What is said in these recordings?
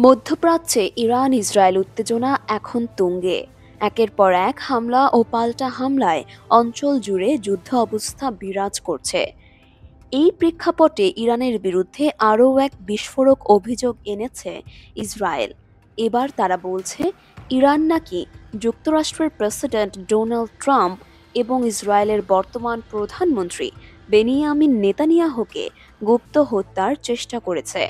মধ্যপ্রাচ্যে Iran Israel উত্তেজনা এখন তুঙ্গে। একের পর এক হামলা ও পাল্টা হামলায় অঞ্চল জুড়ে যুদ্ধ অবস্থা বিরাজ করছে। এই প্রেক্ষাপটে ইরানের বিরুদ্ধে আরও এক বিস্ফোরক অভিযোগ এনেছে ইসরায়েল। এবার তারা বলছে ইরান নাকি যুক্তরাষ্ট্রের প্রেসিডেন্ট ডোনাল্ড ট্রাম্প এবং ইসরায়েলের বর্তমান প্রধানমন্ত্রী বেনিয়ামিন নেতানিয়াহুকে গুপ্ত হত্যার চেষ্টা করেছে।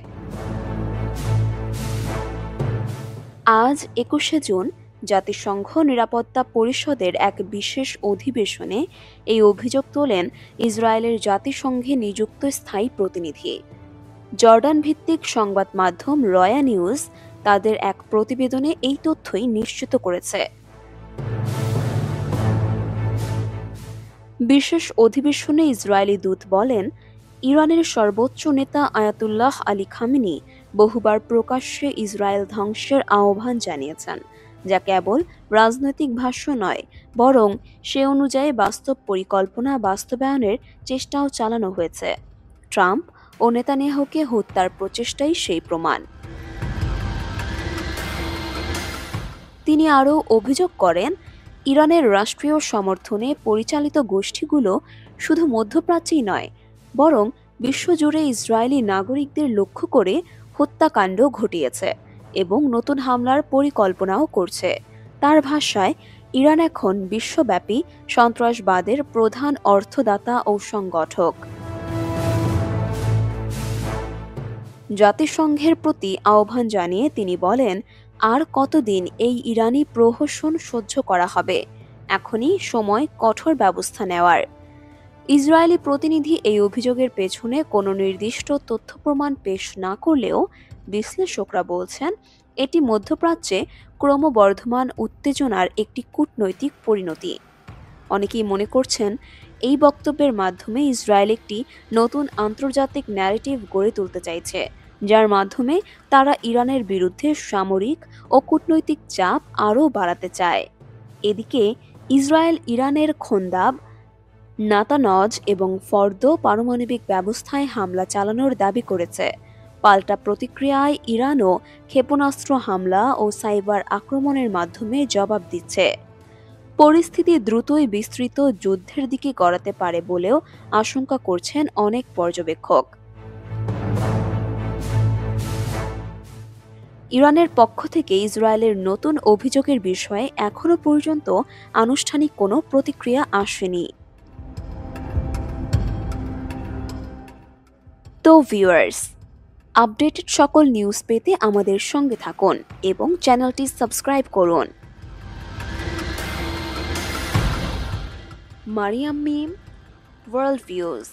আজ ২১শে জুন জাতিসংঘ নিরাপত্তা পরিষদের এক বিশেষ অধিবেশনে এই অভিযোগ তোলেন ইসরায়েলের জাতিসংঘে নিযুক্ত স্থায়ী প্রতিনিধি। জর্ডান ভিত্তিক সংবাদ মাধ্যম রয়া নিউজ তাদের এক প্রতিবেদনে এই তথ্যই নিশ্চিত করেছে। বিশেষ অধিবেশনে ইসরায়েলি দূত বলেন, ইরানের সর্বোচ্চ নেতা আয়াতুল্লাহ আলী খামেনি বহুবার প্রকাশ্যে ইসরায়েল ধ্বংসের আহ্বান জানিয়েছেন, যা কেবল রাজনৈতিক ভাষ্য নয়, বরং সে অনুযায়ী বাস্তব পরিকল্পনা বাস্তবায়নের চেষ্টাও চালানো হয়েছে। ট্রাম্প ও নেতানিয়াহুকে হত্যার প্রচেষ্টাই সেই প্রমাণ। তিনি আরও অভিযোগ করেন, ইরানের রাষ্ট্রীয় সমর্থনে পরিচালিত গোষ্ঠীগুলো শুধু মধ্যপ্রাচ্যেই নয়, বরং বিশ্বজুড়ে ইসরায়েলি নাগরিকদের লক্ষ্য করে হত্যাকাণ্ড ঘটিয়েছে এবং নতুন হামলার পরিকল্পনাও করছে। তার ভাষায়, ইরান এখন বিশ্বব্যাপী সন্ত্রাসবাদের প্রধান অর্থদাতা ও সংগঠক। জাতিসংঘের প্রতি আহ্বান জানিয়ে তিনি বলেন, আর কতদিন এই ইরানি প্রহসন সহ্য করা হবে? এখনই সময় কঠোর ব্যবস্থা নেওয়ার। ইসরায়েলি প্রতিনিধি এই অভিযোগের পেছনে কোনো নির্দিষ্ট তথ্য প্রমাণ পেশ না করলেও বিশ্লেষকরা বলছেন, এটি মধ্যপ্রাচ্যে ক্রমবর্ধমান উত্তেজনার একটি কূটনৈতিক পরিণতি। অনেকেই মনে করছেন, এই বক্তব্যের মাধ্যমে ইসরায়েল একটি নতুন আন্তর্জাতিক ন্যারেটিভ গড়ে তুলতে চাইছে, যার মাধ্যমে তারা ইরানের বিরুদ্ধে সামরিক ও কূটনৈতিক চাপ আরও বাড়াতে চায়। এদিকে ইসরায়েল ইরানের খোন্দাব, নাতানজ এবং ফর্দো পারমাণবিক ব্যবস্থায় হামলা চালানোর দাবি করেছে। পাল্টা প্রতিক্রিয়ায় ইরানও ক্ষেপণাস্ত্র হামলা ও সাইবার আক্রমণের মাধ্যমে জবাব দিচ্ছে। পরিস্থিতি দ্রুতই বিস্তৃত যুদ্ধের দিকে গড়াতে পারে বলেও আশঙ্কা করছেন অনেক পর্যবেক্ষক। ইরানের পক্ষ থেকে ইসরায়েলের নতুন অভিযোগের বিষয়ে এখনও পর্যন্ত আনুষ্ঠানিক কোনো প্রতিক্রিয়া আসেনি। তো ভিউয়ার্স, আপডেটেড সকল নিউজ পেতে আমাদের সঙ্গে থাকুন এবং চ্যানেলটি সাবস্ক্রাইব করুন। মারিয়াম মিম, ওয়ার্ল্ড ভিউজ।